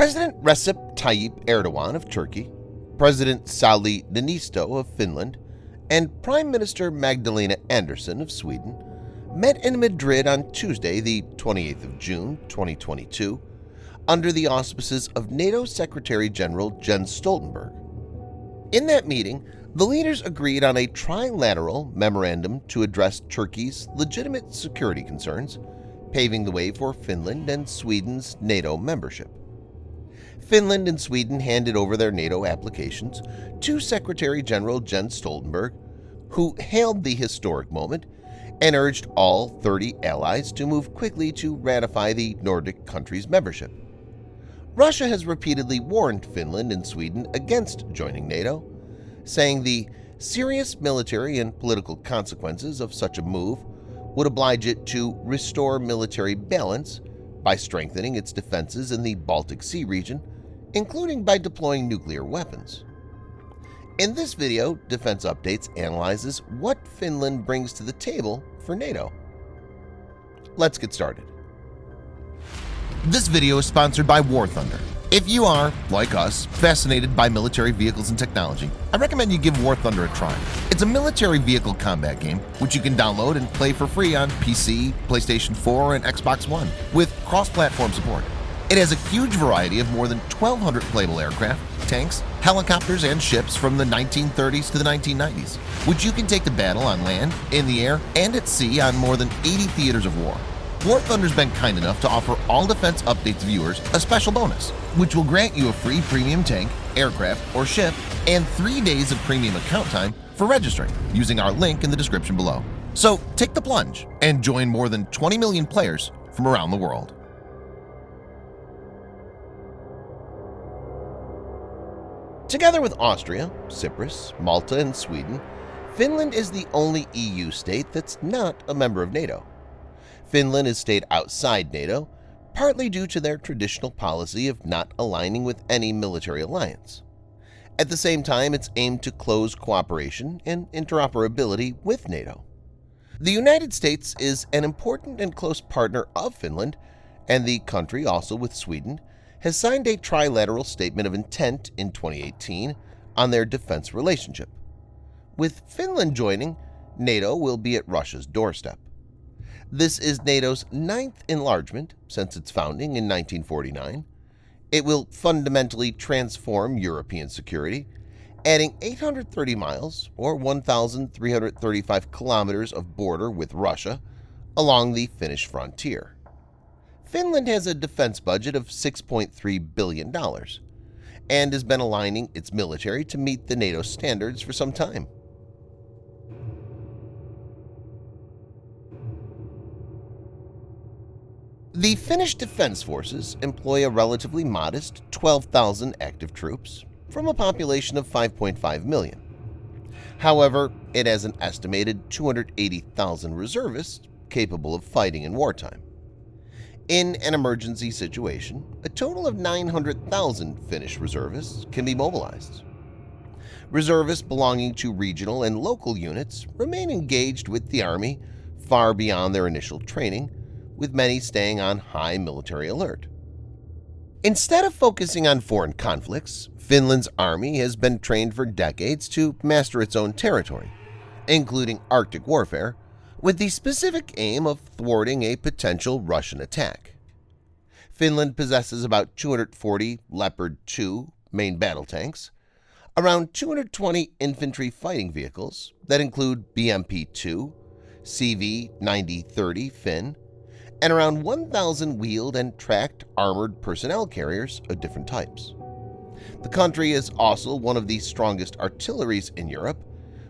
President Recep Tayyip Erdogan of Turkey, President Sauli Niinisto of Finland, and Prime Minister Magdalena Andersson of Sweden met in Madrid on Tuesday, the 28th of June, 2022, under the auspices of NATO Secretary-General Jens Stoltenberg. In that meeting, the leaders agreed on a trilateral memorandum to address Turkey's legitimate security concerns, paving the way for Finland and Sweden's NATO membership. Finland and Sweden handed over their NATO applications to Secretary-General Jens Stoltenberg, who hailed the historic moment and urged all 30 allies to move quickly to ratify the Nordic countries' membership. Russia has repeatedly warned Finland and Sweden against joining NATO, saying the serious military and political consequences of such a move would oblige it to restore military balance by strengthening its defenses in the Baltic Sea region, including by deploying nuclear weapons. In this video, Defense Updates analyzes what Finland brings to the table for NATO. Let's get started. This video is sponsored by War Thunder. If you are, like us, fascinated by military vehicles and technology, I recommend you give War Thunder a try. It's a military vehicle combat game which you can download and play for free on PC, PlayStation 4, and Xbox One with cross-platform support. It has a huge variety of more than 1,200 playable aircraft, tanks, helicopters, and ships from the 1930s to the 1990s, which you can take to battle on land, in the air, and at sea on more than 80 theaters of war. War Thunder's been kind enough to offer all Defense Updates viewers a special bonus, which will grant you a free premium tank, aircraft, or ship, and 3 days of premium account time for registering using our link in the description below. So take the plunge and join more than 20 million players from around the world. Together with Austria, Cyprus, Malta, and Sweden, Finland is the only EU state that's not a member of NATO. Finland has stayed outside NATO, partly due to their traditional policy of not aligning with any military alliance. At the same time, it's aimed to close cooperation and interoperability with NATO. The United States is an important and close partner of Finland, and the country, also with Sweden, has signed a trilateral statement of intent in 2018 on their defense relationship. With Finland joining, NATO will be at Russia's doorstep. This is NATO's 9th enlargement since its founding in 1949. It will fundamentally transform European security, adding 830 miles or 1,335 kilometers of border with Russia along the Finnish frontier. Finland has a defense budget of $6.3 billion and has been aligning its military to meet the NATO standards for some time. The Finnish Defense Forces employ a relatively modest 12,000 active troops from a population of 5.5 million. However, it has an estimated 280,000 reservists capable of fighting in wartime. In an emergency situation, a total of 900,000 Finnish reservists can be mobilized. Reservists belonging to regional and local units remain engaged with the Army far beyond their initial training, with many staying on high military alert. Instead of focusing on foreign conflicts, Finland's army has been trained for decades to master its own territory, including Arctic warfare, with the specific aim of thwarting a potential Russian attack. Finland possesses about 240 Leopard 2 main battle tanks, around 220 infantry fighting vehicles that include BMP-2, CV-9030 Finn, and around 1,000 wheeled and tracked armored personnel carriers of different types. The country is also one of the strongest artilleries in Europe,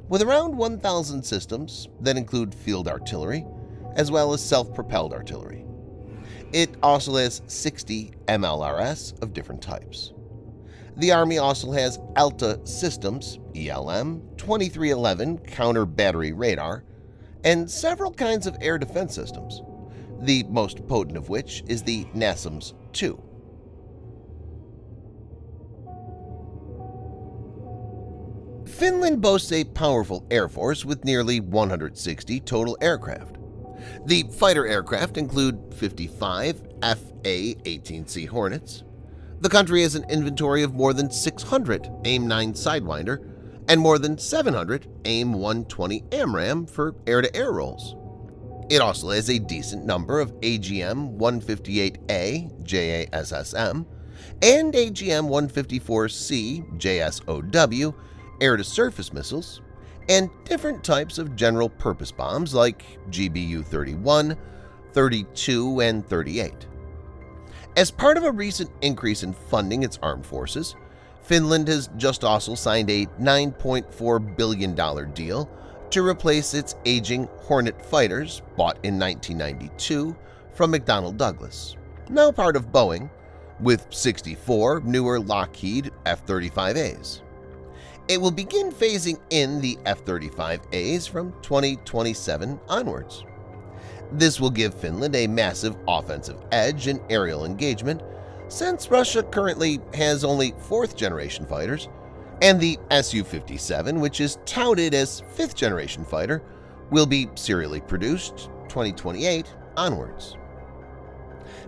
with around 1,000 systems that include field artillery, as well as self-propelled artillery. It also has 60 MLRS of different types. The Army also has ELTA systems, ELM, 2311 counter-battery radar, and several kinds of air defense systems, the most potent of which is the NASAMS-2. Finland boasts a powerful air force with nearly 160 total aircraft. The fighter aircraft include 55 FA-18C Hornets, The country has an inventory of more than 600 AIM-9 Sidewinder and more than 700 AIM-120 AMRAAM for air-to-air roles. It also has a decent number of AGM-158A JASSM and AGM-154C JSOW air-to-surface missiles, and different types of general-purpose bombs like GBU-31, 32, and 38. As part of a recent increase in funding its armed forces, Finland has just also signed a $9.4 billion deal to replace its aging Hornet fighters bought in 1992 from McDonnell Douglas, now part of Boeing, with 64 newer Lockheed F-35As. It will begin phasing in the F-35As from 2027 onwards. This will give Finland a massive offensive edge in aerial engagement, since Russia currently has only 4th-generation fighters, and the Su-57, which is touted as 5th-generation fighter, will be serially produced 2028 onwards.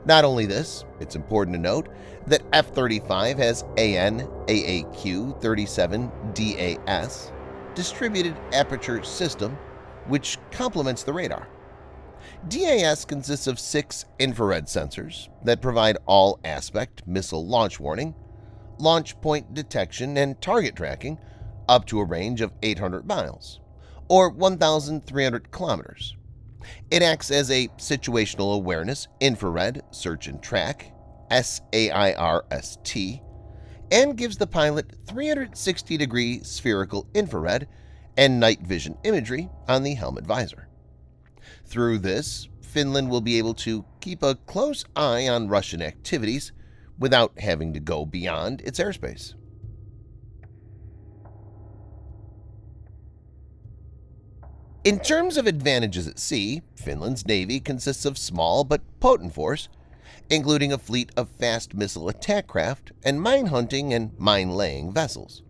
Not only this, it's important to note that F-35 has AN AAQ-37DAS distributed aperture system, which complements the radar. DAS consists of 6 infrared sensors that provide all-aspect missile launch warning, launch point detection, and target tracking up to a range of 800 miles, or 1,300 kilometers. It acts as a situational awareness infrared search and track SAIRST, and gives the pilot 360-degree spherical infrared and night vision imagery on the helmet visor. Through this, Finland will be able to keep a close eye on Russian activities without having to go beyond its airspace. In terms of advantages at sea, Finland's Navy consists of small but potent force, including a fleet of fast missile attack craft and mine-hunting and mine-laying vessels.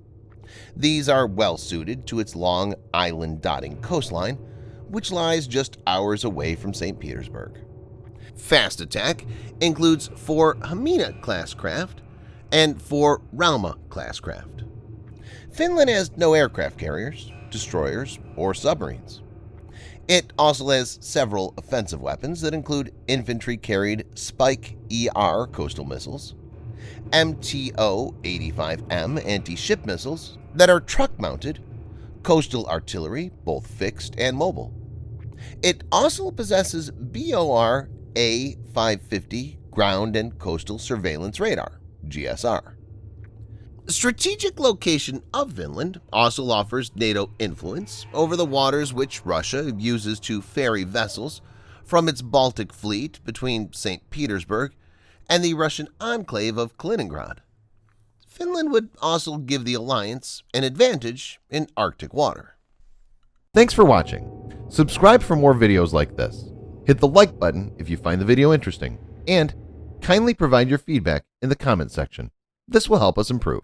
These are well-suited to its long island-dotting coastline, which lies just hours away from St. Petersburg. Fast attack includes 4 Hamina-class craft and 4 Rauma-class craft. Finland has no aircraft carriers, destroyers, or submarines. It also has several offensive weapons that include infantry-carried Spike-ER coastal missiles, MTO-85M anti-ship missiles that are truck-mounted, coastal artillery, both fixed and mobile. It also possesses BOR A-550 ground and coastal surveillance radar, GSR. Strategic location of Finland also offers NATO influence over the waters which Russia uses to ferry vessels from its Baltic fleet between St. Petersburg and the Russian enclave of Kaliningrad. Finland would also give the alliance an advantage in Arctic water. Thanks for watching. Subscribe for more videos like this. Hit the like button if you find the video interesting, and kindly provide your feedback in the comment section. This will help us improve.